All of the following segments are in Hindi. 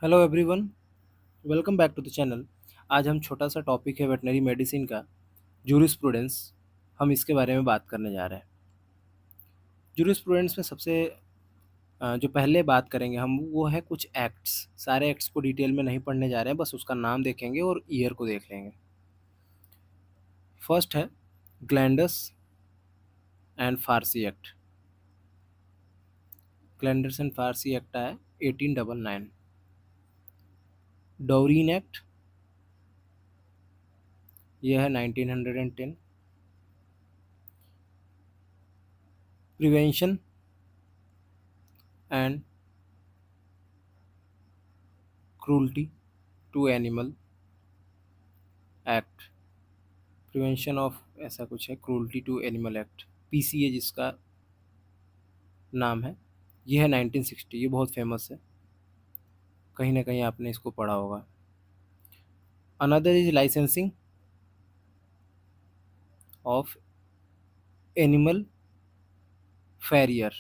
Hello everyone, welcome back to the channel. आज हम छोटा सा टॉपिक है वेटनरी मेडिसिन का जूरिस्प्रूडेंस। हम इसके बारे में बात करने जा रहे हैं। जूरिस्प्रूडेंस में सबसे जो पहले बात करेंगे हम वो है कुछ एक्ट्स। सारे एक्ट्स को डिटेल में नहीं पढ़ने जा रहे हैं, बस उसका नाम देखेंगे और ईयर को देख लेंगे। फर्स्ट है glanders and farcy act. Glanders and farcy act है 1899। डोरीन एक्ट, यह है 1910। Prevention and cruelty to animal act. Prevention of ऐसा कुछ है, cruelty to animal act, PCA जिसका नाम है। ये है 1960। ये बहुत फेमस है, कहीं ना कहीं आपने इसको पढ़ा होगा। Another is licensing of animal farrier.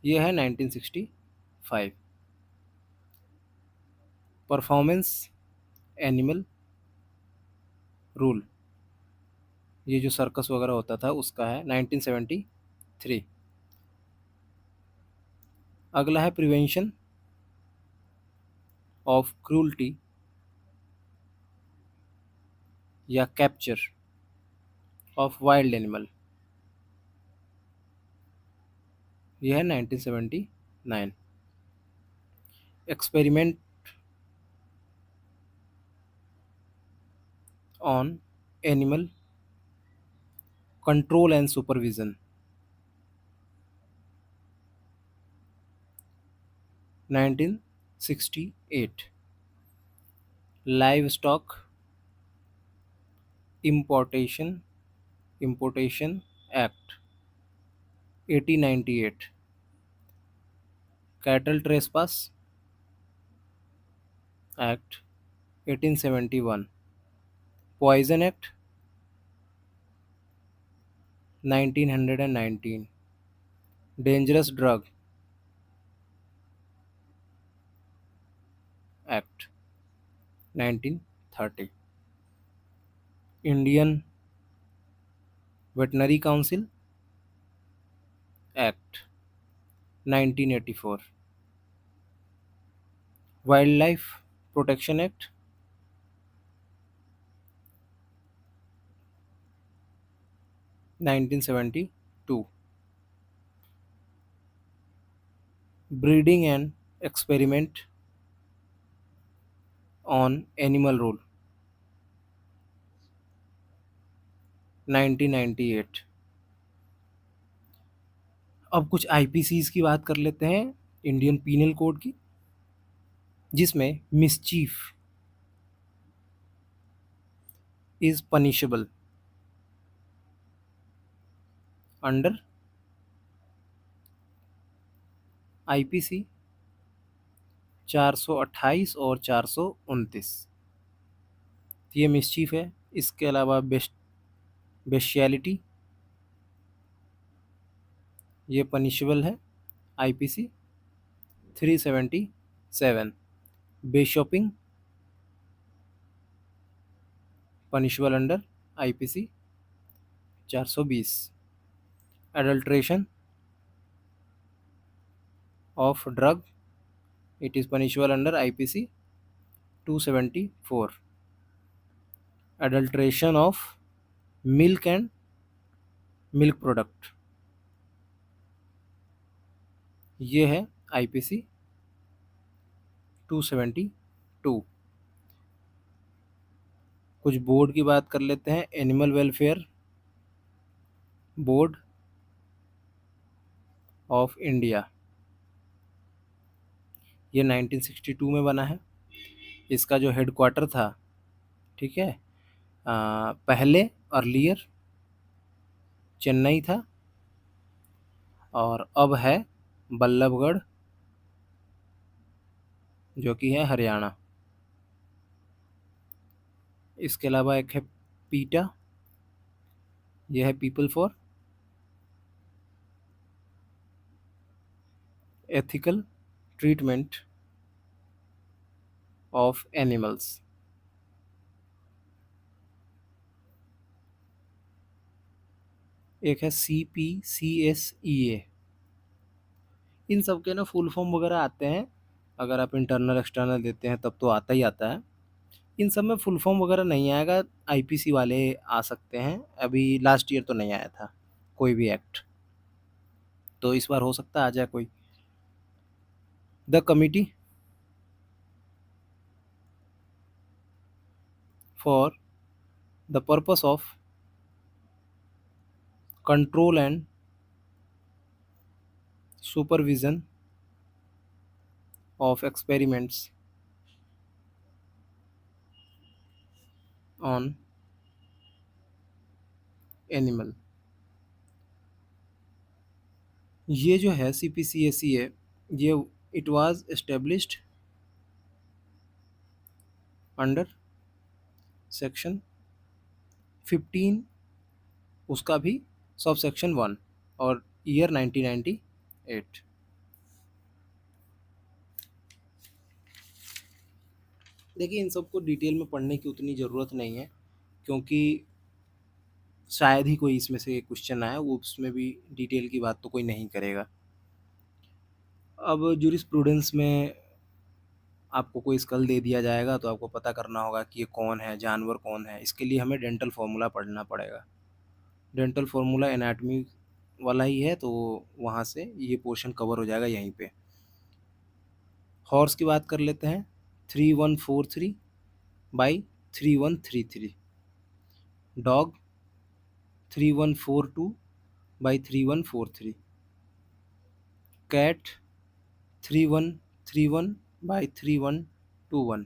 ये है 1965। परफॉर्मेंस एनिमल रूल, ये जो सर्कस वगैरह होता था उसका है 1973। अगला है प्रिवेंशन ऑफ क्रूल्टी या कैप्चर ऑफ वाइल्ड एनिमल। यह है 1979। Experiment on animal control and supervision, 1968। Livestock importation importation act 1898। Cattle trespass act 1871। Poison act 1919। Dangerous drug act 1930। Indian veterinary council act 1984। Wildlife protection act 1972। Breeding and experiment on animal rule 1998। अब कुछ आईपीसीज की बात कर लेते हैं, इंडियन पीनल कोड की, जिसमें mischief is punishable under IPC 428 और 429। ये मिसचीफ है। इसके अलावा बेशियलिटी ये पनिशेबल है आईपीसी 377। बेशॉपिंग punishable under IPC 420। Adulteration of drug it is punishable under IPC 274। Adulteration of milk and milk product, ये है आईपीसी 272। कुछ बोर्ड की बात कर लेते हैं। Animal welfare board of India, ये 1962 में बना है। इसका जो हेडक्वार्टर था, ठीक है, पहले अर्लियर चेन्नई था और अब है बल्लभगढ़, जो कि है हरियाणा। इसके अलावा एक है पीटा, यह है people for ethical treatment of animals. एक है CPCSEA। इन सब के ना फुल फॉर्म वगैरह आते हैं, अगर आप इंटरनल एक्सटर्नल देते हैं तब तो आता ही आता है। इन सब में फुल फॉर्म वगैरह नहीं आएगा, आईपीसी वाले आ सकते हैं। अभी लास्ट ईयर तो नहीं आया था कोई भी एक्ट, तो इस बार हो सकता है आ जाए कोई। The committee for the purpose of control and supervision of experiments on animal. ये जो है CPCSE है, ये it was established under section 15, उसका भी सब सेक्शन 1, और ईयर 1998। देखिए इन सबको डिटेल में पढ़ने की उतनी ज़रूरत नहीं है, क्योंकि शायद ही कोई इसमें से क्वेश्चन आया, वो उसमें भी डिटेल की बात तो कोई नहीं करेगा। अब जूरिस्प्रूडेंस में आपको कोई स्कल दे दिया जाएगा तो आपको पता करना होगा कि ये कौन है, जानवर कौन है। इसके लिए हमें डेंटल फार्मूला पढ़ना पड़ेगा। डेंटल फार्मूला एनाटमी वाला ही है, तो वहाँ से ये पोर्शन कवर हो जाएगा यहीं पे। हॉर्स की बात कर लेते हैं, 3143/3133। Dog 3142/3143। Cat 3131/3121।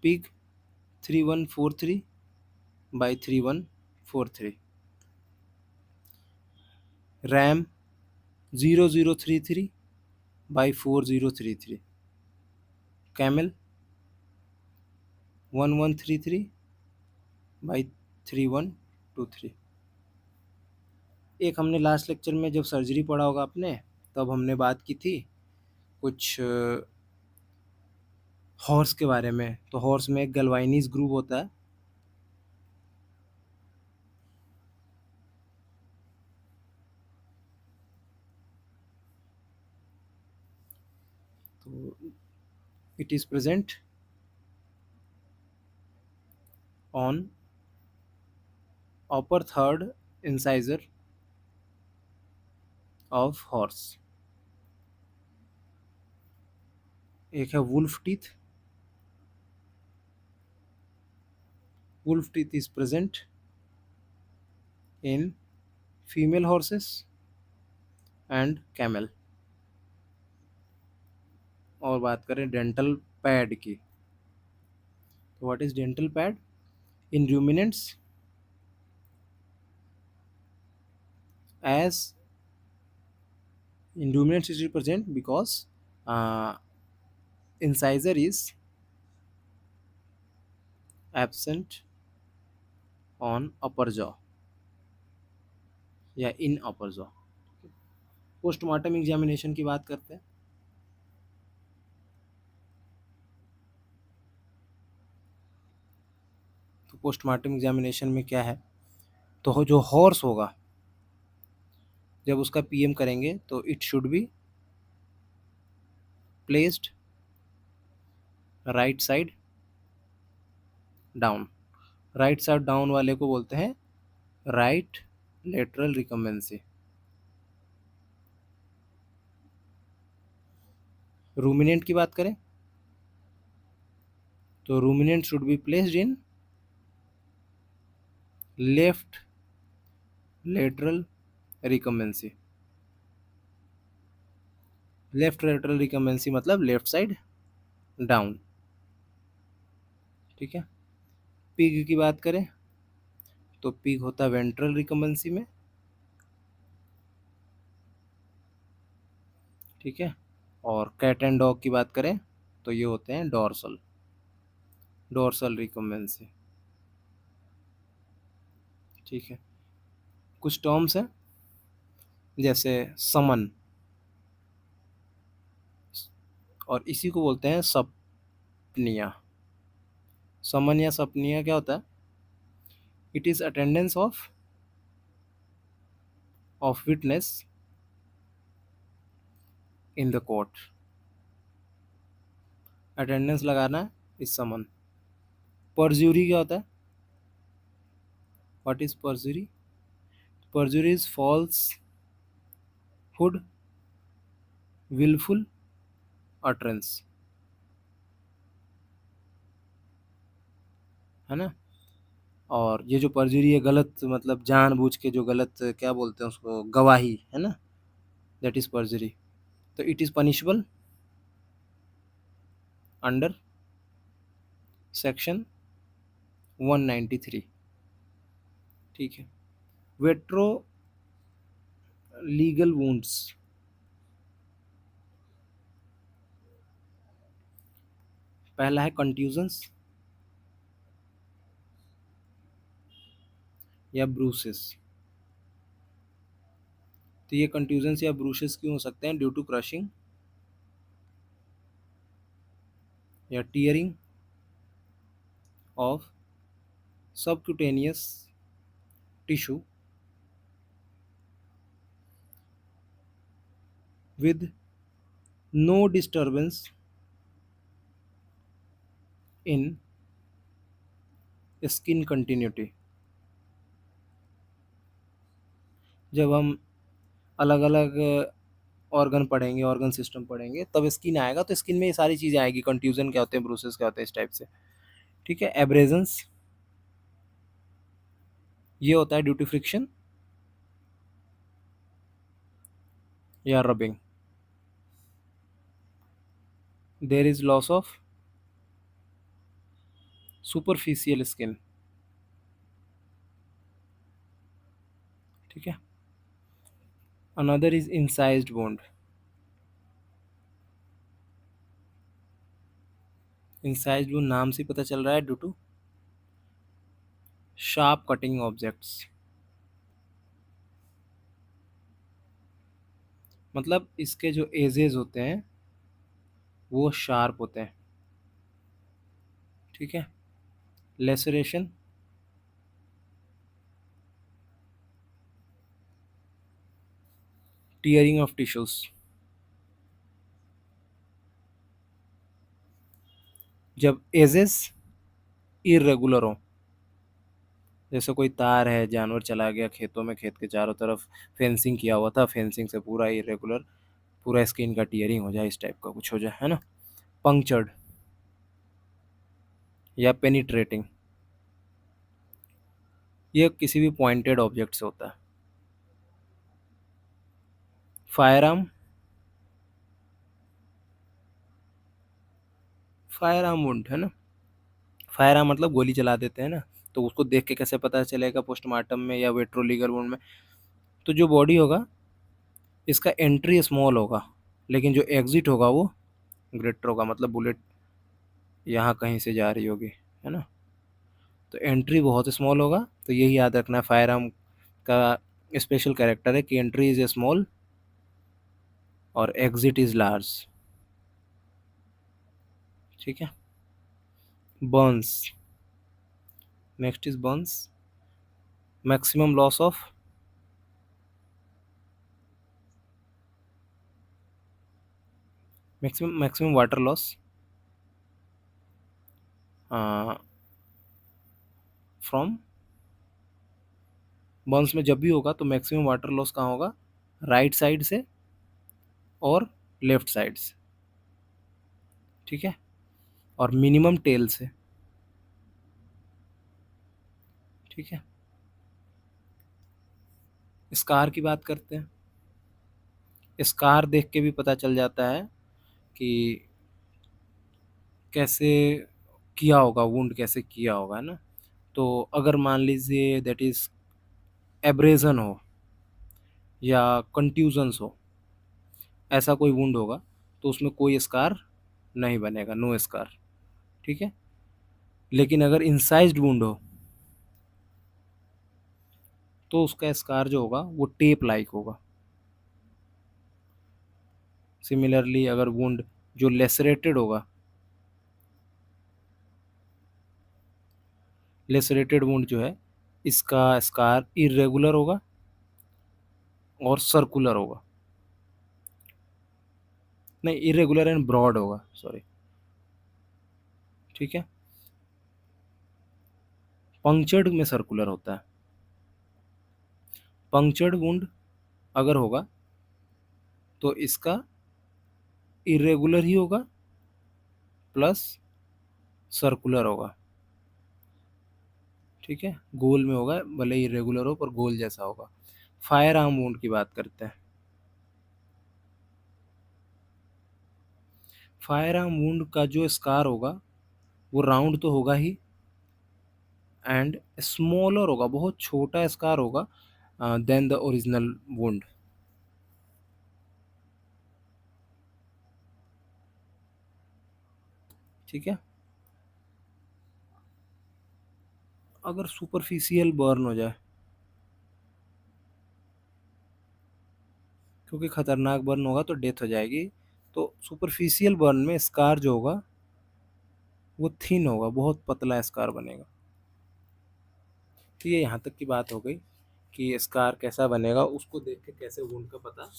Pig 3143/3143। Ram 0033/4033। Camel 1133/3123। एक हमने लास्ट लेक्चर में जब सर्जरी पढ़ा होगा आपने, तब हमने बात की थी कुछ हॉर्स के बारे में। तो हॉर्स में एक गैल्वाइनीज ग्रुप होता है, तो it is present on upper third incisor of horse। एक है wolf teeth. Wolf teeth is present in female horses and camel. और बात करें डेंटल पैड की, तो what is dental pad in ruminants? As in ruminants is present because incisor is absent on upper jaw या इन अपर जॉ। पोस्टमार्टम एग्जामिनेशन की बात करते हैं। तो पोस्टमार्टम एग्जामिनेशन में क्या है, तो जो हॉर्स होगा जब उसका पीएम करेंगे तो it should be placed right side down. Right side down वाले को बोलते हैं राइट लेटरल रिकम्बेंसी। रूमिनेंट की बात करें तो ruminant should be placed in left lateral recumbency. Left lateral recumbency मतलब लेफ्ट साइड डाउन। ठीक है। पिग की बात करें तो पिग होता है वेंट्रल रिकम्बेंसी में। ठीक है। और कैट एंड डॉग की बात करें तो ये होते हैं डॉर्सल डॉर्सल रिकम्बेंसी। ठीक है। कुछ टर्म्स हैं जैसे समन, और इसी को बोलते हैं सब अपनिया। समन या सपनिया क्या होता है? It is attendance of witness in the court. Attendance लगाना है इस समन। परज्यूरी क्या होता है? What is perjury? Perjury is falsehood wilful utterance, है ना। और ये जो परजुरी है गलत, मतलब जानबूझ के जो गलत, क्या बोलते हैं उसको, गवाही, है ना, दैट इज परजुरी। तो it is punishable under section 193। ठीक है। वेट्रो लीगल वुंड्स, पहला है कंट्यूजन्स या ब्रूसेस। तो ये कंट्यूजन्स या ब्रूसेस क्यों हो सकते हैं? ड्यू टू क्रशिंग या tearing of subcutaneous tissue with no disturbance in skin continuity। जब हम अलग अलग ऑर्गन पढ़ेंगे, ऑर्गन सिस्टम पढ़ेंगे, तब स्किन आएगा, तो स्किन में ये सारी चीज़ें आएगी। कंट्यूजन क्या होते हैं, ब्रूसेस क्या होते हैं, इस टाइप से। ठीक है। एब्रेजन्स, ये होता है ड्यू टू फ्रिक्शन या rubbing. There is loss of superficial skin. ठीक है। Another is incised wound. Incised wound नाम से पता चल रहा है, due to sharp cutting objects. मतलब इसके जो एजेस होते हैं वो शार्प होते हैं। ठीक है। Laceration, tearing of tissues. जब एजेस इरेगुलर हो, जैसे कोई तार है, जानवर चला गया खेतों में, खेत के चारों तरफ फेंसिंग किया हुआ था, फेंसिंग से पूरा इरेगुलर, पूरा स्किन का टीयरिंग हो जाए, इस टाइप का कुछ हो जाए, है ना। पंक्चर्ड या पेनिट्रेटिंग, ये किसी भी पॉइंटेड ऑब्जेक्ट से होता है। Fire arm, fire arm wound, है ना। फायर आर्म मतलब गोली चला देते हैं ना, तो उसको देख के कैसे पता चलेगा पोस्टमार्टम में या वेट्रोलीगल वुंड में? तो जो बॉडी होगा इसका एंट्री स्मॉल होगा, लेकिन जो एग्जिट होगा वो ग्रेटर होगा, मतलब बुलेट यहाँ कहीं से जा रही होगी, है ना। तो एंट्री बहुत स्मॉल होगा, तो यही याद रखना है, फायर आर्म का स्पेशल कैरेक्टर है कि एंट्री इज स्मॉल और एग्जिट इज लार्ज। ठीक है। Burns, next is Burns. Maximum loss of, maximum water loss from, Burns में जब भी होगा तो मैक्सिमम वाटर लॉस कहाँ होगा? राइट साइड से और लेफ्ट साइड से। ठीक है। और मिनिमम टेल से। ठीक है। स्कार की बात करते हैं। स्कार देख के भी पता चल जाता है कि कैसे किया होगा, वुंड कैसे किया होगा, है ना। तो अगर मान लीजिए दैट इज एब्रेजन हो या कंट्यूजन्स हो, ऐसा कोई वुंड होगा, तो उसमें कोई स्कार नहीं बनेगा, नो स्कार। ठीक है। लेकिन अगर इंसाइज्ड वुंड हो तो उसका स्कार जो होगा वो टेप लाइक होगा। सिमिलरली अगर वुंड जो लेसरेटेड होगा लेसरेटेड वुंड जो है, इसका स्कार इरेगुलर होगा और सर्कुलर होगा, नहीं इरेगुलर एंड ब्रॉड होगा, सॉरी, ठीक है। पंक्चर्ड में सर्कुलर होता है। पंक्चर्ड वुंड अगर होगा तो इसका इरेगुलर ही होगा प्लस सर्कुलर होगा, ठीक है, गोल में होगा, भले इरेगुलर हो पर गोल जैसा होगा। फायर आर्म वुंड की बात करते हैं। फायर आर्म वुंड का जो स्कार होगा वो राउंड तो होगा ही, एंड स्मॉलर होगा, बहुत छोटा स्कार होगा देन द ओरिजिनल वुंड, ठीक है। अगर सुपरफिशियल बर्न हो जाए, क्योंकि खतरनाक बर्न होगा तो डेथ हो जाएगी, तो सुपरफिशियल बर्न में स्कार जो होगा वो थिन होगा, बहुत पतला स्कार बनेगा। ठीक है, यहाँ तक की बात हो गई कि स्कार कैसा बनेगा, उसको देख के कैसे वुंड का पता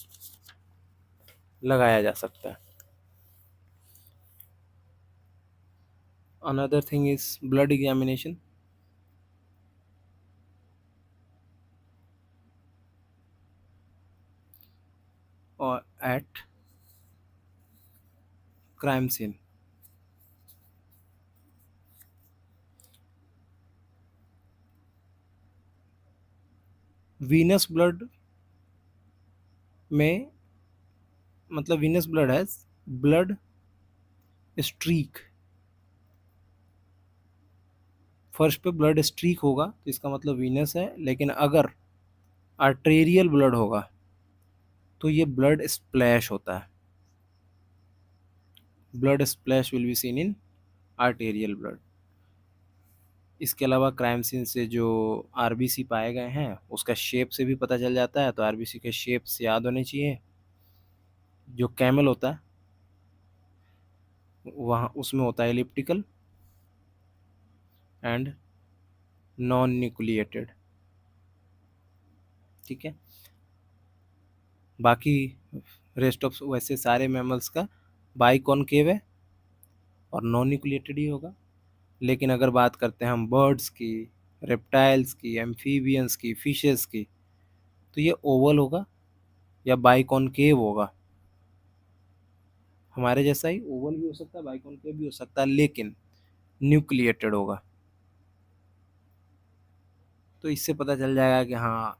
लगाया जा सकता है। Another thing is blood examination. और at crime scene, venous blood में, मतलब वीनस ब्लड है ब्लड स्ट्रीक, फर्स्ट पे ब्लड स्ट्रीक होगा तो इसका मतलब वीनस है, लेकिन अगर आर्टेरियल ब्लड होगा तो ये ब्लड स्प्लैश होता है। Blood splash will be seen in arterial blood. इसके अलावा क्राइम सीन से जो आरबीसी पाए गए हैं उसका शेप से भी पता चल जाता है, तो आरबीसी के शेप्स याद होने चाहिए। जो कैमल होता है वहाँ उसमें होता है एलिप्टिकल एंड नॉन न्यूक्लिएटेड, ठीक है। बाकी रेस्ट ऑफ वैसे सारे मैमल्स का बाइकॉनकेव है और नॉन न्यूक्लिएटेड ही होगा। लेकिन अगर बात करते हैं हम बर्ड्स की, रेप्टाइल्स की, एम्फीबियंस की, फिशेस की, तो ये ओवल होगा या बाइकॉनकेव होगा। हमारे जैसा ही ओवल भी हो सकता है, बाइकॉनकेव भी हो सकता है, लेकिन न्यूक्लिएटेड होगा। तो इससे पता चल जाएगा कि हाँ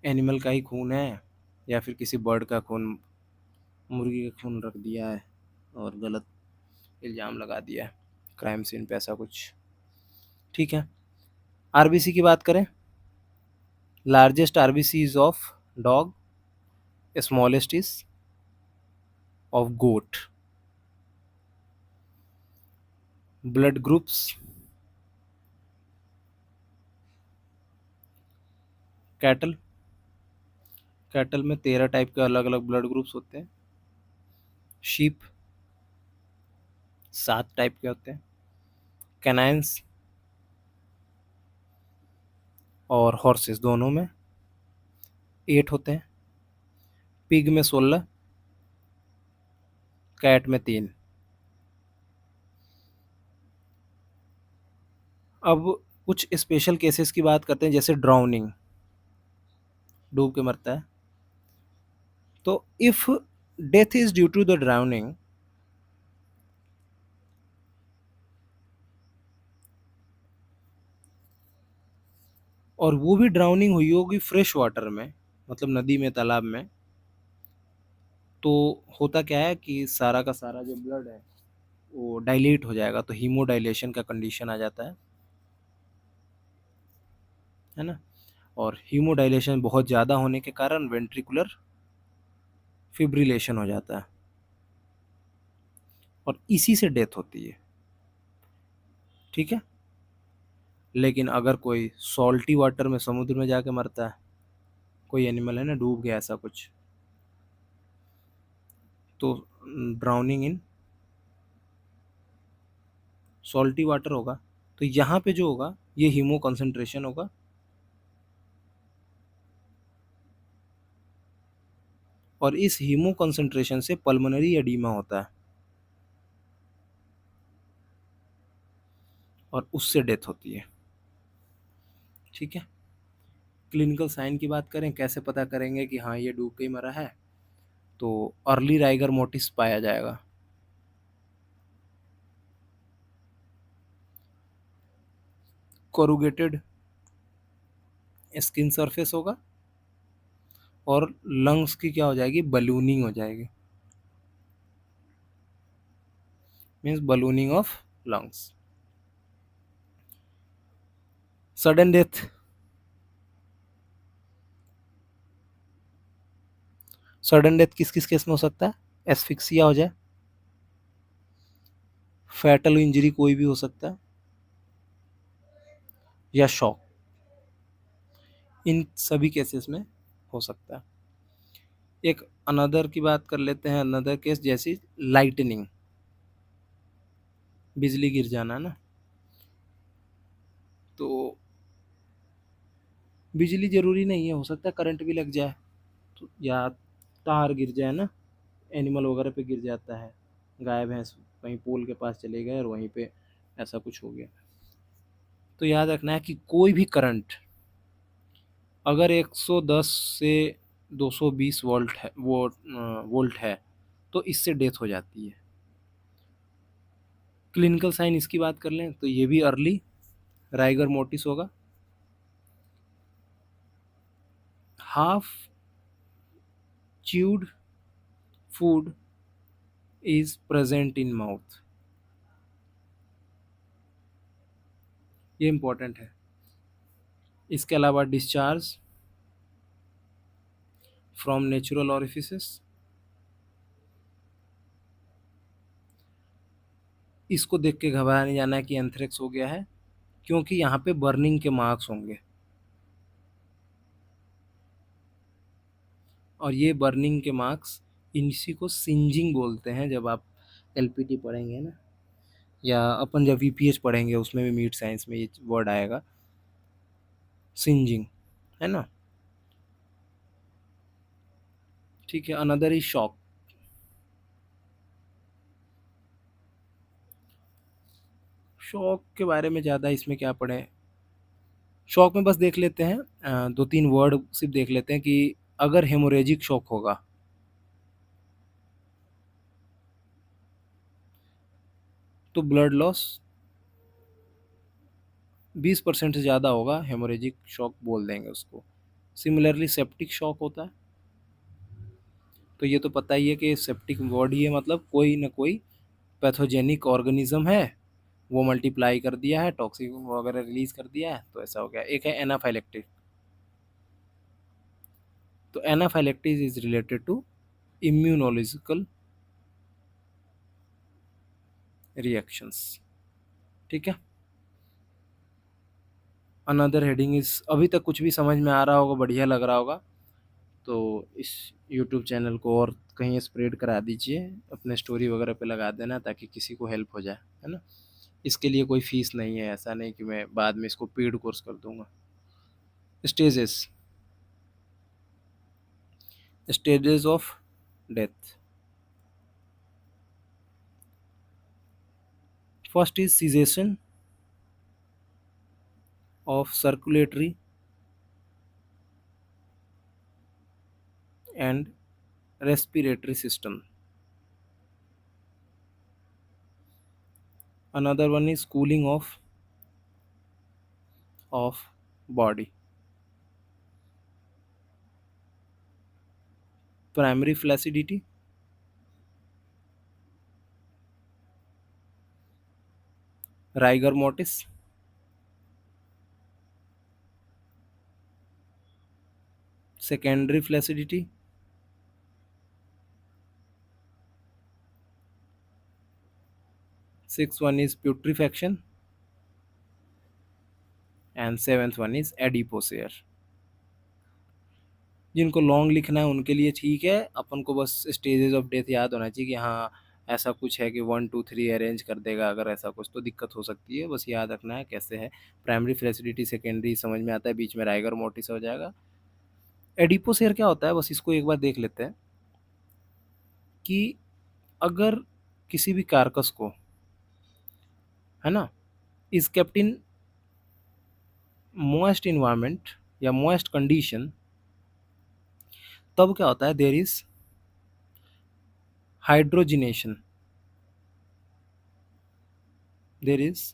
एनिमल का ही खून है या फिर किसी बर्ड का खून, मुर्गी का खून रख दिया है और गलत इल्ज़ाम लगा दिया है क्राइम सीन पे, ऐसा कुछ, ठीक है। आरबीसी की बात करें, largest RBC is of dog, smallest is of goat. Blood groups, cattle, cattle में 13 टाइप के अलग अलग ब्लड ग्रुप्स होते हैं। शीप 7 टाइप के होते हैं। कैनाइंस और हॉर्सेस दोनों में 8 होते हैं। पिग में 16, कैट में 3। अब कुछ स्पेशल केसेस की बात करते हैं, जैसे ड्राउनिंग, डूब के मरता है, तो if death is due to the drowning, और वो भी ड्राउनिंग हुई होगी फ्रेश वाटर में, मतलब नदी में, तालाब में, तो होता क्या है कि सारा का सारा जो ब्लड है वो डाइलेट हो जाएगा, तो हीमोडाइलेशन का कंडीशन आ जाता है ना। और हीमोडाइलेशन बहुत ज़्यादा होने के कारण वेंट्रिकुलर फिब्रिलेशन हो जाता है और इसी से डेथ होती है, ठीक है। लेकिन अगर कोई सॉल्टी वाटर में, समुद्र में जाके मरता है, कोई एनिमल है ना डूब गया ऐसा कुछ, तो ड्राउनिंग इन सॉल्टी वाटर होगा, तो यहाँ पे जो होगा ये हीमो कंसंट्रेशन होगा, और इस हीमो कंसंट्रेशन से पल्मोनरी एडीमा होता है और उससे डेथ होती है। ठीक है। क्लिनिकल साइन की बात करें, कैसे पता करेंगे कि हाँ ये डूब के ही मरा है, तो अर्ली राइगर मोटिस पाया जाएगा। कोरुगेटेड स्किन सरफेस होगा, और लंग्स की क्या हो जाएगी, बलूनिंग हो जाएगी, means ballooning of lungs. Sudden death, sudden death किस किस केस में हो सकता है, एस्फिक्सिया हो जाए, फैटल इंजरी कोई भी हो सकता है, या शॉक, इन सभी केसेस में हो सकता है। एक अनदर की बात कर लेते हैं, अनदर केस जैसी लाइटनिंग, बिजली गिर जाना ना, तो बिजली जरूरी नहीं है, हो सकता है करंट भी लग जाए, तो या तार गिर जाए ना, एनिमल वगैरह पे गिर जाता है, गाय भैंस कहीं पोल के पास चले गए और वहीं पे ऐसा कुछ हो गया। तो याद रखना है कि कोई भी करंट अगर 110 से 220 वोल्ट है, वोल्ट है, तो इससे डेथ हो जाती है। क्लिनिकल साइन इसकी बात कर लें तो ये भी अर्ली राइगर मोटिस होगा, half chewed food is present in mouth, ये इंपॉर्टेंट है। इसके अलावा डिस्चार्ज फ्रॉम नेचुरल ऑरिफिसेस, इसको देख के घबरा नहीं जाना है कि एंथ्रेक्स हो गया है, क्योंकि यहाँ पे बर्निंग के मार्क्स होंगे, और ये बर्निंग के मार्क्स, इसी को सिंजिंग बोलते हैं। जब आप एलपीटी पढ़ेंगे ना, या अपन जब वीपीएच पढ़ेंगे उसमें भी मीट साइंस में ये वर्ड आएगा, सिंजिंग, है ना। ठीक है। अनदर इज शॉक, शॉक के बारे में ज़्यादा इसमें क्या पढ़ें, शॉक में बस देख लेते हैं, दो तीन वर्ड सिर्फ देख लेते हैं कि अगर हेमोरेजिक शॉक होगा तो ब्लड लॉस 20% से ज़्यादा होगा, हेमोरेजिक शॉक बोल देंगे उसको। सिमिलरली सेप्टिक शॉक होता है, तो ये तो पता ही है कि सेप्टिक बॉडी है, मतलब कोई ना कोई पैथोजेनिक ऑर्गेनिज्म है, वो मल्टीप्लाई कर दिया है, टॉक्सिक वगैरह रिलीज कर दिया है, तो ऐसा हो गया। एक है एनाफाइलेक्टिक, तो anaphylaxis is related to immunological reactions. ठीक है। अनदर हेडिंग इज, अभी तक कुछ भी समझ में आ रहा होगा, बढ़िया लग रहा होगा, तो इस यूट्यूब चैनल को और कहीं स्प्रेड करा दीजिए, अपने स्टोरी वगैरह पे लगा देना, ताकि किसी को हेल्प हो जाए, है ना। इसके लिए कोई फीस नहीं है, ऐसा नहीं कि मैं बाद में इसको पेड कोर्स कर दूंगा। Stages, stages of death, first is cessation of circulatory and respiratory system. Another one is cooling of body. Primary flaccidity, rigor mortis, secondary flaccidity, sixth one is putrefaction, and seventh one is adipocere. जिनको लॉन्ग लिखना है उनके लिए ठीक है, अपन को बस स्टेजेस ऑफ डेथ याद होना चाहिए कि हाँ ऐसा कुछ है कि 1 2 3 अरेंज कर देगा, अगर ऐसा कुछ तो दिक्कत हो सकती है, बस याद रखना है कैसे है। प्राइमरी फ्लैसिडिटी, सेकेंडरी समझ में आता है, बीच में राइगर मोटिस हो जाएगा। एडिपोसेयर क्या होता है, बस इसको एक बार देख लेते हैं कि अगर किसी भी कारकस को, है ना, is kept in moist environment या मोइस्ट कंडीशन, तब क्या होता है, there is hydrogenation, there is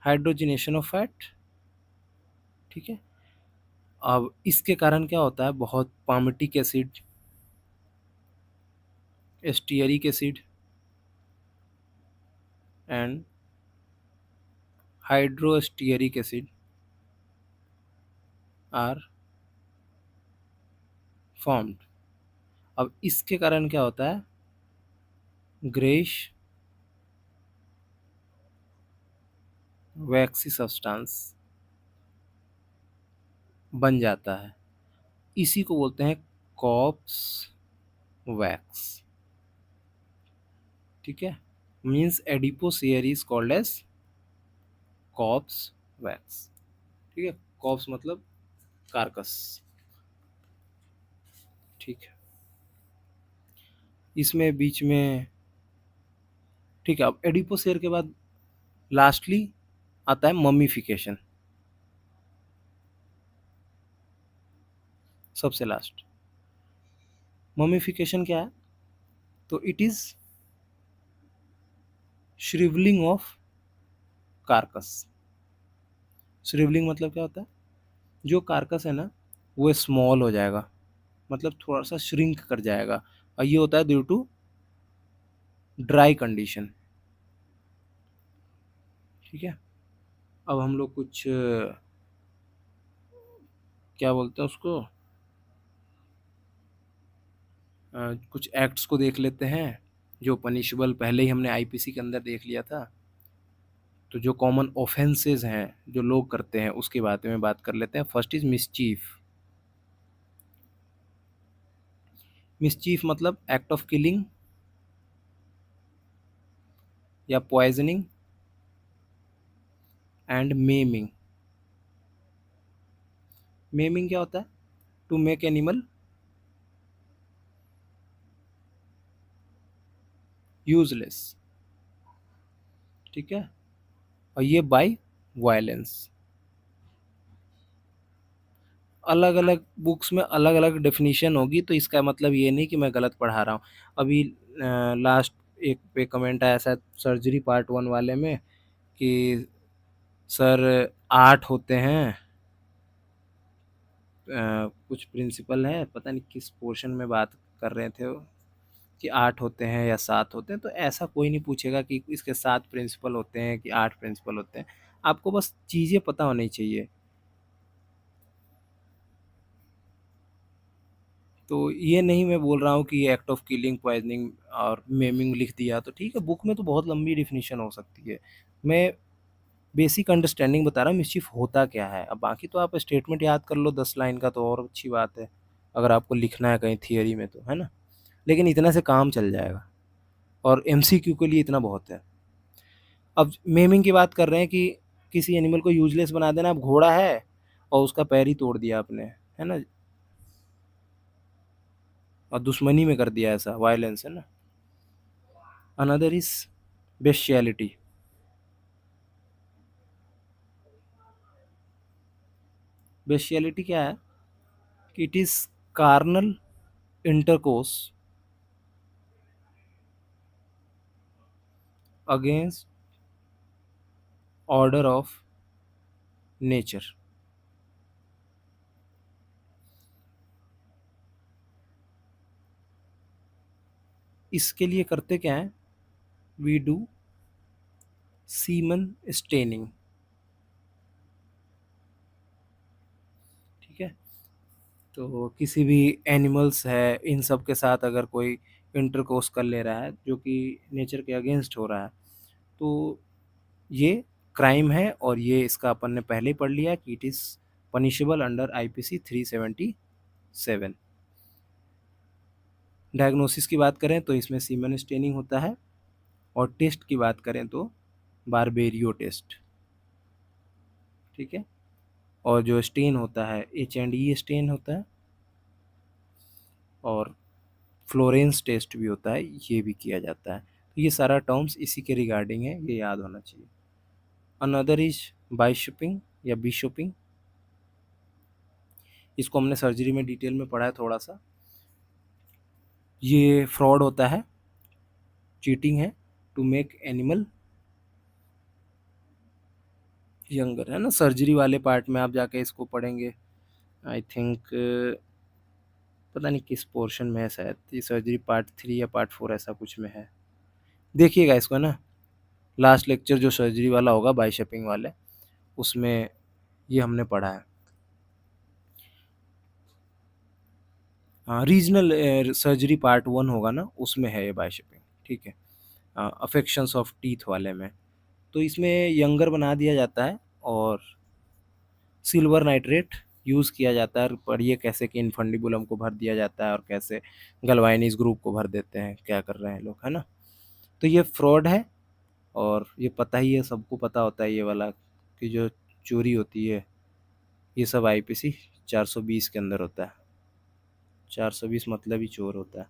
hydrogenation of fat. ठीक है, अब इसके कारण क्या होता है, बहुत palmitic acid, stearic acid and hydrostearic acid are formed. अब इसके कारण क्या होता है, ग्रेइश वैक्सी सब्सटेंस बन जाता है। इसी को बोलते हैं कॉप्स वैक्स। ठीक है, means adipocere is called as corpse wax. ठीक है, कॉप्स मतलब कार्कस। ठीक है, इसमें बीच में, ठीक है, अब एडिपोसेयर के बाद लास्टली आता है ममीफिकेशन, सबसे लास्ट। ममीफिकेशन क्या है, तो इट इज श्रिवलिंग ऑफ कार्कस। श्रिवलिंग मतलब क्या होता है, जो कार्कस है ना वो स्मॉल हो जाएगा, मतलब थोड़ा सा श्रिंक कर जाएगा, और ये होता है ड्यू टू ड्राई कंडीशन। ठीक है, अब हम लोग कुछ क्या बोलते हैं उसको, कुछ एक्ट्स को देख लेते हैं जो पनिशेबल, पहले ही हमने आईपीसी के अंदर देख लिया था। तो जो कॉमन ऑफेंसेस हैं जो लोग करते हैं उसके बारे में बात कर लेते हैं। First is mischief. मिसचीफ मतलब एक्ट ऑफ किलिंग या पॉइजनिंग एंड मेमिंग। मेमिंग क्या होता है, टू मेक एनिमल यूजलेस। ठीक है, और ये बाय वायलेंस। अलग अलग बुक्स में अलग अलग डेफिनेशन होगी, तो इसका मतलब ये नहीं कि मैं गलत पढ़ा रहा हूँ। अभी लास्ट एक पे कमेंट आया शायद सर्जरी पार्ट 1 वाले में कि सर 8 होते हैं, कुछ प्रिंसिपल है, पता नहीं किस पोर्शन में बात कर रहे थे वो, कि 8 होते हैं या 7 होते हैं। तो ऐसा कोई नहीं पूछेगा कि इसके 7 प्रिंसिपल होते हैं कि 8 प्रिंसिपल होते हैं, आपको बस चीज़ें पता होनी चाहिए। तो ये नहीं मैं बोल रहा हूँ कि ये एक्ट ऑफ किलिंग, पॉइजनिंग और मेमिंग लिख दिया तो ठीक है, बुक में तो बहुत लंबी डिफिनीशन हो सकती है। मैं बेसिक अंडरस्टैंडिंग बता रहा हूँ मिसचीफ होता क्या है। अब बाकी तो आप स्टेटमेंट याद कर लो 10 लाइन का तो और अच्छी बात है, अगर आपको लिखना है कहीं थियरी में तो, है ना। लेकिन इतना से काम चल जाएगा, और एमसीक्यू के लिए इतना बहुत है। अब मेमिंग की बात कर रहे हैं कि किसी एनिमल को यूजलेस बना देना। अब घोड़ा है और उसका पैर ही तोड़ दिया आपने, है ना, और दुश्मनी में कर दिया, ऐसा वायलेंस है ना। Another is bestiality. बेस्टियलिटी क्या है, it is carnal intercourse against order of nature. इसके लिए करते क्या है, वी डू सीमन स्टेनिंग। ठीक है, तो किसी भी एनिमल्स है इन सब के साथ अगर कोई इंटरकोर्स कर ले रहा है जो कि नेचर के अगेंस्ट हो रहा है, तो ये क्राइम है, और ये इसका अपन ने पहले ही पढ़ लिया कि it is punishable under IPC 377। Diagnosis की बात करें तो इसमें सीमेन स्टेनिंग होता है, और टेस्ट की बात करें तो बारबेरियो टेस्ट, ठीक है। और जो स्टेन होता है H&E स्टेन होता है, और फ्लोरेंस टेस्ट भी होता है, ये भी किया जाता है। तो ये सारा टर्म्स इसी के रिगार्डिंग है, ये याद होना चाहिए। अनदर इज बाइशपिंग या बिशपिंग, इसको हमने सर्जरी में डिटेल में पढ़ा है थोड़ा सा। ये फ्रॉड होता है, चीटिंग है, टू मेक एनिमल यंगर, है ना। सर्जरी वाले पार्ट में आप जाके इसको पढ़ेंगे, आई थिंक पता नहीं किस पोर्शन में है, शायद ये सर्जरी पार्ट 3 या पार्ट 4 ऐसा कुछ में है, देखिएगा इसको, है ना। लास्ट लेक्चर जो सर्जरी वाला होगा बाइशपिंग वाले, उसमें ये हमने पढ़ा है। हाँ, रीजनल सर्जरी पार्ट 1 होगा ना, उसमें है ये बाइशपिंग, ठीक है। अफेक्शंस ऑफ टीथ वाले में, तो इसमें यंगर बना दिया जाता है, और सिल्वर नाइट्रेट यूज़ किया जाता है। पढ़िए कैसे कि इनफंडिबुलम को भर दिया जाता है, और कैसे गलवाइनिस ग्रुप को भर देते हैं, क्या कर रहे हैं लोग, है ना। तो ये फ्रॉड है, और ये पता ही है, सबको पता होता है ये वाला, कि जो चोरी होती है ये सब IPC 420 के अंदर होता है। 420 मतलब ही चोर होता है,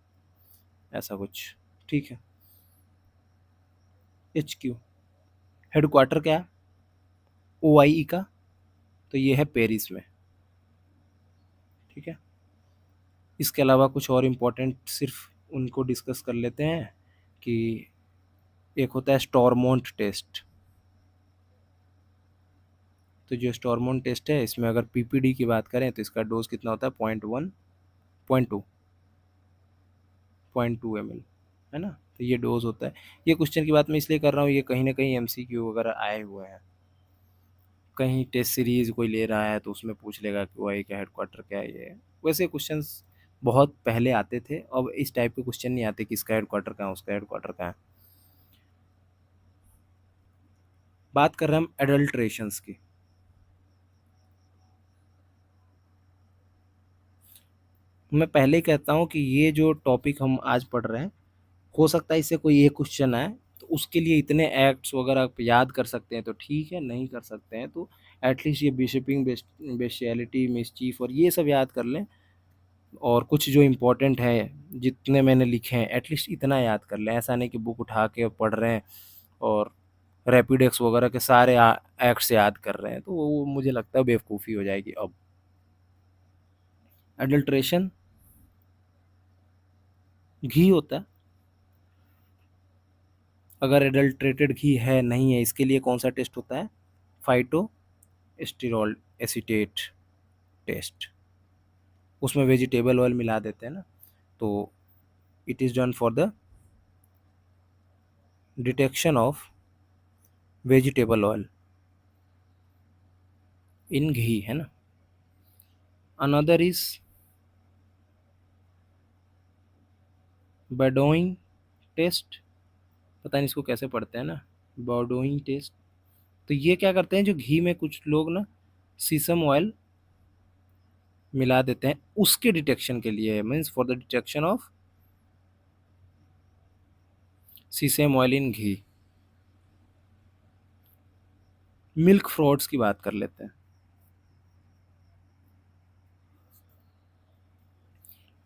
ऐसा कुछ, ठीक है। HQ हेडक्वार्टर क्या है, OIE का, तो ये है पेरिस में, ठीक है। इसके अलावा कुछ और इम्पोर्टेंट सिर्फ उनको डिस्कस कर लेते हैं, कि एक होता है स्टॉरमोंट टेस्ट। तो जो स्टॉरमोंट टेस्ट है, इसमें अगर PPD की बात करें तो इसका डोज कितना होता है, 0.1 0.2 0.2 ml, है ना। तो ये डोज होता है। ये क्वेश्चन की बात मैं इसलिए कर रहा हूँ, ये कहीं ना कहीं MCQ वगैरह आए हुए हैं, कहीं टेस्ट सीरीज कोई ले रहा है तो उसमें पूछ लेगा कि OIE का हेडक्वार्टर क्या है। ये वैसे क्वेश्चंस बहुत पहले आते थे, अब इस टाइप के क्वेश्चन नहीं आते कि इसका हेडक्वार्टर कहाँ है, उसका हेडक्वार्टर कहाँ है। बात कर रहे हैं हम एडल्ट्रेशंस की। मैं पहले ही कहता हूँ कि ये जो टॉपिक हम आज पढ़ रहे हैं, हो सकता है इससे कोई एक क्वेश्चन आए, तो उसके लिए इतने एक्ट्स वगैरह आप याद कर सकते हैं तो ठीक है, नहीं कर सकते हैं तो एटलीस्ट ये बिशपिंग, बेस्टियलिटी, मिसचीफ और ये सब याद कर लें, और कुछ जो इम्पोर्टेंट है जितने मैंने लिखे हैं एटलीस्ट इतना याद कर लें। ऐसा नहीं कि बुक उठा के पढ़ रहे हैं और रैपिडेक्स वगैरह के सारे एक्ट्स याद कर रहे हैं, तो वो मुझे लगता है बेवकूफ़ी हो जाएगी। अब एडल्ट्रेशन घी होता है, अगर एडल्ट्रेटेड घी है नहीं है, इसके लिए कौन सा टेस्ट होता है, फाइटो स्टिरॉल एसीटेट टेस्ट। उसमें वेजिटेबल ऑयल मिला देते हैं ना, तो it is done for the detection of vegetable oil in ghee, है ना। अनदर इज बर्डोइंग टेस्ट, पता नहीं इसको कैसे पढ़ते हैं ना, बर्डोइंग टेस्ट। तो ये क्या करते हैं, जो घी में कुछ लोग ना सीसम ऑयल मिला देते हैं, उसके डिटेक्शन के लिए, means for the detection of sesame oil in ghee. Milk frauds की बात कर लेते हैं।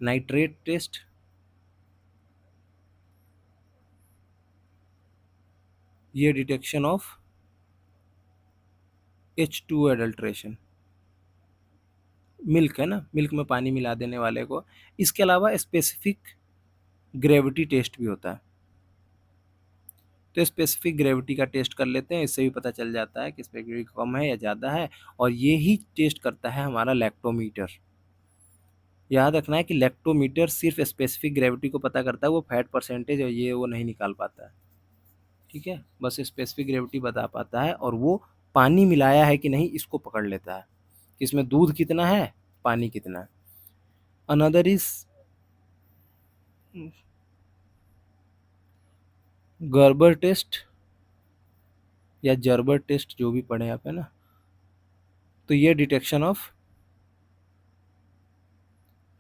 नाइट्रेट टेस्ट, ये detection of H2 adulteration, milk है ना, मिल्क में पानी मिला देने वाले को। इसके अलावा स्पेसिफिक ग्रेविटी टेस्ट भी होता है, तो स्पेसिफिक ग्रेविटी का टेस्ट कर लेते हैं, इससे भी पता चल जाता है कि स्पेसिफिक कम है या ज़्यादा है। और ये ही टेस्ट करता है हमारा लैक्टोमीटर। याद रखना है कि लैक्टोमीटर सिर्फ स्पेसिफिक ग्रेविटी को पता करता है, वो फैट परसेंटेज और ये वो नहीं निकाल पाता है, ठीक है। बस स्पेसिफिक ग्रेविटी बता पाता है, और वो पानी मिलाया है कि नहीं इसको पकड़ लेता है, कि इसमें दूध कितना है, पानी कितना है। अनदर इज गर्बर टेस्ट या जर्बर टेस्ट, जो भी पढ़े आप, है ना। तो ये detection of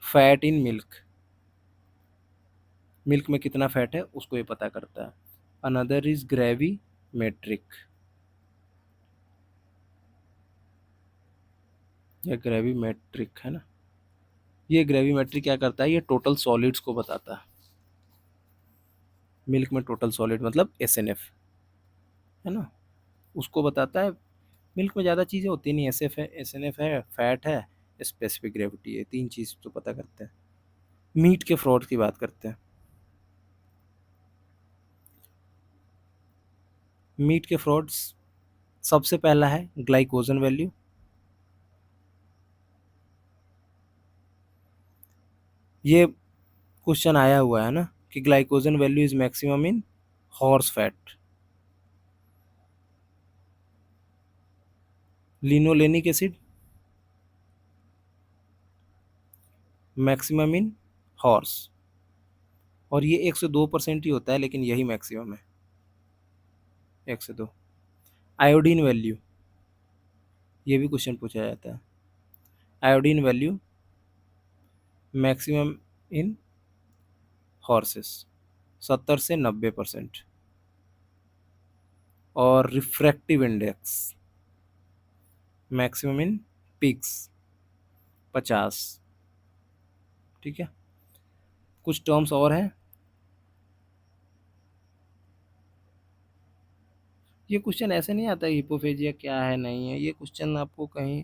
fat in milk, milk में कितना फैट है उसको ये पता करता है। अनदर इज ग्रेवी मेट्रिक, या ग्रेवी मेट्रिक है ना। ये ग्रेवी मेट्रिक क्या करता है, ये टोटल सॉलिड्स को बताता है। मिल्क में टोटल सॉलिड मतलब एसएनएफ है ना, उसको बताता है। मिल्क में ज़्यादा चीज़ें होती नहीं, एसएनएफ है, फैट है, स्पेसिफिक ग्रेविटी है, तीन चीज़ तो पता करते हैं। मीट के फ्रॉड की बात करते हैं। मीट के फ्रॉड्स, सबसे पहला है ग्लाइकोजन वैल्यू। ये क्वेश्चन आया हुआ है ना कि glycogen value is maximum in horse fat. Linolenic acid maximum in horse, और ये 1 से 2% ही होता है, लेकिन यही मैक्सिमम है, 1 से 2। आयोडीन वैल्यू, ये भी क्वेश्चन पूछा जाता है। Iodine value maximum in horses 70 से 90%। और refractive index maximum in pigs 50। ठीक है, कुछ टर्म्स और हैं। ये क्वेश्चन ऐसे नहीं आता हिपोफेजिया क्या है नहीं है, ये क्वेश्चन आपको कहीं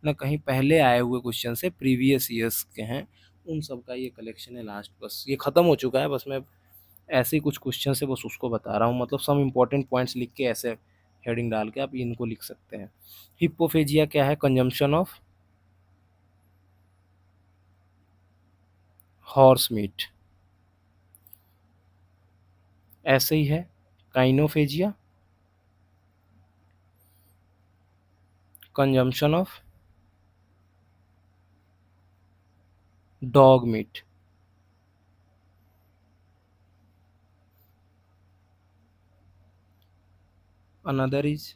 ना कहीं पहले आए हुए क्वेश्चन से प्रीवियस ईयर्स के हैं, उन सब का ये कलेक्शन है लास्ट। बस ये ख़त्म हो चुका है, बस मैं ऐसे ही कुछ क्वेश्चन से बस उसको बता रहा हूँ, मतलब सम इम्पॉर्टेंट पॉइंट्स लिख के ऐसे हेडिंग डाल के आप इनको लिख सकते हैं। हिप्पोफेजिया क्या है, कंजम्पशन ऑफ हॉर्स मीट। ऐसे ही है cynophagia, consumption of dog meat. Another is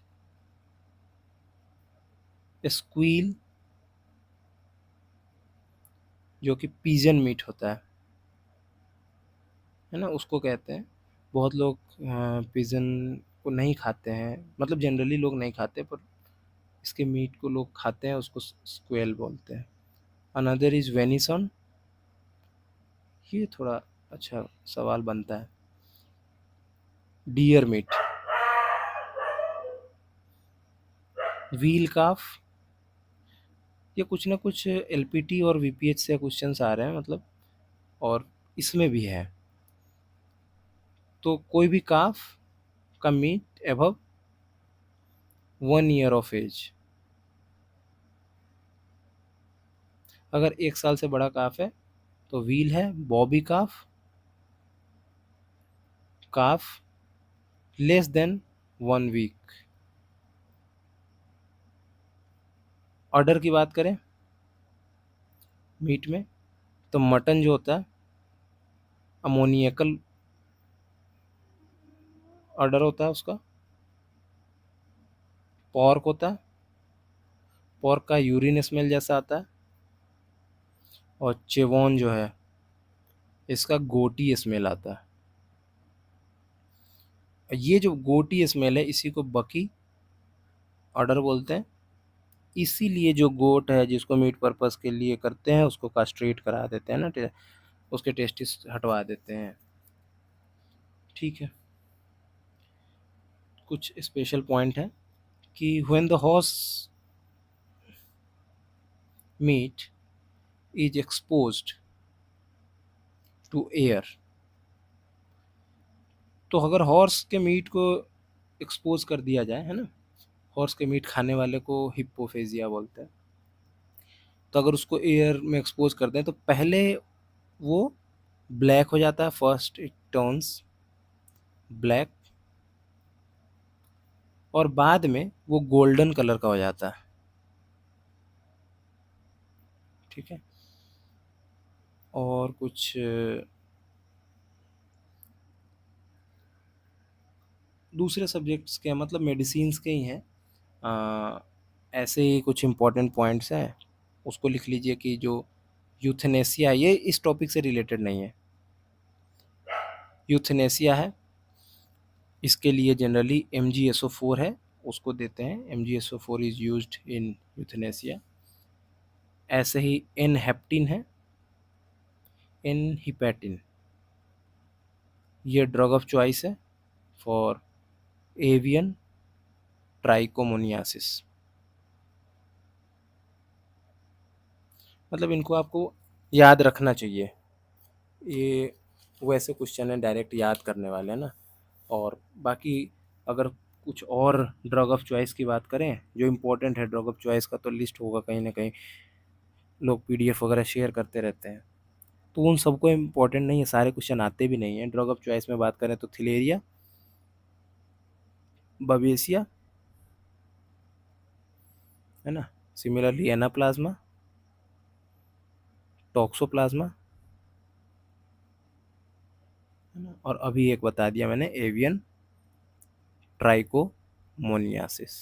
squeal, जो कि पिजन मीट होता है ना, उसको कहते हैं। बहुत लोग पिजन को नहीं खाते हैं, मतलब जनरली लोग नहीं खाते, पर इसके मीट को लोग खाते हैं, उसको स्क्वेल बोलते हैं। अनदर इज वेनिसन, ये थोड़ा अच्छा सवाल बनता है। डियर मीट, व्हील काफ, ये कुछ ना कुछ एलपीटी और वीपीएच से क्वेश्चंस आ रहे हैं मतलब, और इसमें भी है। तो कोई भी काफ का meat above 1 year of age, अगर 1 साल से बड़ा काफ है तो व्हील है। बॉबी काफ, काफ लेस देन 1 वीक। ऑर्डर की बात करें मीट में, तो मटन जो होता है अमोनियकल ऑर्डर होता है उसका। पॉर्क होता है, पॉर्क का यूरिन स्मेल जैसा आता है। और चेवॉन जो है इसका गोटी स्मेल आता है। ये जो गोटी स्मेल है इसी को बकी ऑर्डर बोलते हैं। इसीलिए जो गोट है जिसको मीट पर्पस के लिए करते हैं उसको कास्ट्रेट करा देते हैं ना, उसके टेस्टिस हटवा देते हैं। ठीक है, कुछ स्पेशल पॉइंट है कि when the horse meat is exposed to air, तो अगर हॉर्स के मीट को एक्सपोज कर दिया जाए है ना, हॉर्स के मीट खाने वाले को हिप्पोफेजिया बोलते हैं, तो अगर उसको एयर में एक्सपोज कर दें तो पहले वो ब्लैक हो जाता है, फर्स्ट इट टर्न्स ब्लैक, और बाद में वो गोल्डन कलर का हो जाता है। ठीक है, और कुछ दूसरे सब्जेक्ट्स के मतलब मेडिसिन्स के ही हैं। अ, ऐसे ही कुछ इम्पोर्टेंट पॉइंट्स हैं, उसको लिख लीजिए कि जो यूथनेसिया, ये इस टॉपिक से रिलेटेड नहीं है। यूथनेसिया है, इसके लिए जनरली MgSO4 है, उसको देते हैं। MgSO4 is used in euthanasia. ऐसे ही एनहेप्टिन है, एनहिपैटिन, ये ड्रग ऑफ चॉइस है फॉर एवियन ट्राइकोमोनियासिस। मतलब इनको आपको याद रखना चाहिए, ये वैसे क्वेश्चन है डायरेक्ट याद करने वाले हैं ना। और बाकी अगर कुछ और ड्रग ऑफ चॉइस की बात करें जो इम्पोर्टेंट है, ड्रग ऑफ चॉइस का तो लिस्ट होगा कहीं ना कहीं, लोग PDF वगैरह शेयर करते रहते हैं, तो उन सबको इम्पोर्टेंट नहीं है, सारे क्वेश्चन आते भी नहीं हैं। ड्रग ऑफ चॉइस में बात करें तो थिलेरिया, बवेसिया, है ना, सिमिलरली एनाप्लाज्मा, टॉक्सोप्लाज्मा, है ना, और अभी एक बता दिया मैंने, एवियन ट्राइकोमोनियासिस।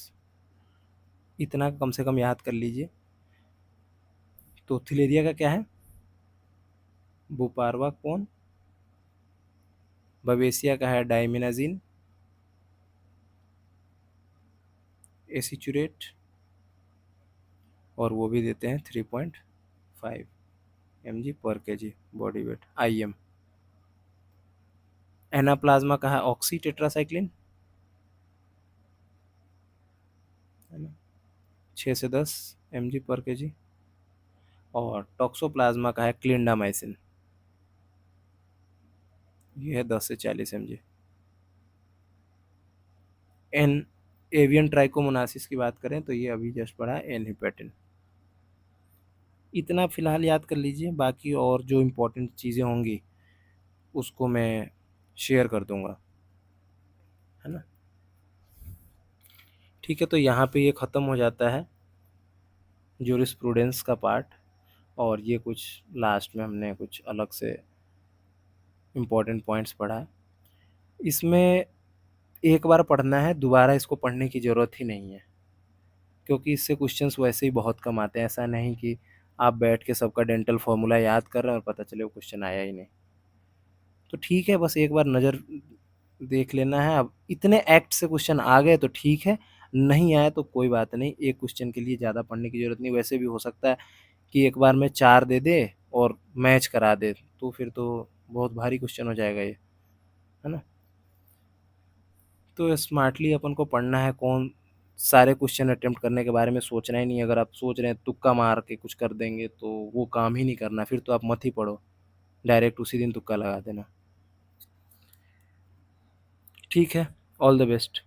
इतना कम से कम याद कर लीजिए। तो थिलेरिया का क्या है, बुपारवा कौन, बवेसिया का है डाइमिनाजिन एसिचुरेट, और वो भी देते हैं 3.5 mg/kg बॉडी वेट IM। एनाप्लाज्मा का है ऑक्सी टेट्रासाइक्लिन, है ना, 6 से 10 mg/kg। और टॉक्सोप्लाज्मा का है क्लिंडामाइसिन, ये है 10 से 40 mg। एन एवियन ट्राइकोमोनासिस की बात करें तो ये अभी जस्ट पढ़ा एनहिपेटिन। इतना फिलहाल याद कर लीजिए, बाकी और जो इम्पोर्टेंट चीज़ें होंगी उसको मैं शेयर कर दूंगा, है ना। ठीक है, तो यहाँ पे ये ख़त्म हो जाता है जूरिस्प्रूडेंस का पार्ट। और ये कुछ लास्ट में हमने कुछ अलग से इम्पोर्टेंट पॉइंट्स पढ़ा है। इसमें एक बार पढ़ना है, दोबारा इसको पढ़ने की ज़रूरत ही नहीं है, क्योंकि इससे क्वेश्चंस वैसे ही बहुत कम आते हैं। ऐसा नहीं कि आप बैठ के सबका डेंटल फार्मूला याद कर रहे हैं और पता चले वो क्वेश्चन आया ही नहीं। तो ठीक है, बस एक बार नज़र देख लेना है। अब इतने एक्ट से क्वेश्चन आ गए तो ठीक है, नहीं आया तो कोई बात नहीं, एक क्वेश्चन के लिए ज़्यादा पढ़ने की ज़रूरत नहीं। वैसे भी हो सकता है कि एक बार में 4 दे दे और मैच करा दे, तो फिर तो बहुत भारी क्वेश्चन हो जाएगा ये, है ना। तो स्मार्टली अपन को पढ़ना है, कौन सारे क्वेश्चन अटेम्प्ट करने के बारे में सोचना ही नहीं। अगर आप सोच रहे हैं तुक्का मार के कुछ कर देंगे तो वो काम ही नहीं करना, फिर तो आप मत ही पढ़ो, डायरेक्ट उसी दिन तुक्का लगा देना। ठीक है, ऑल द बेस्ट।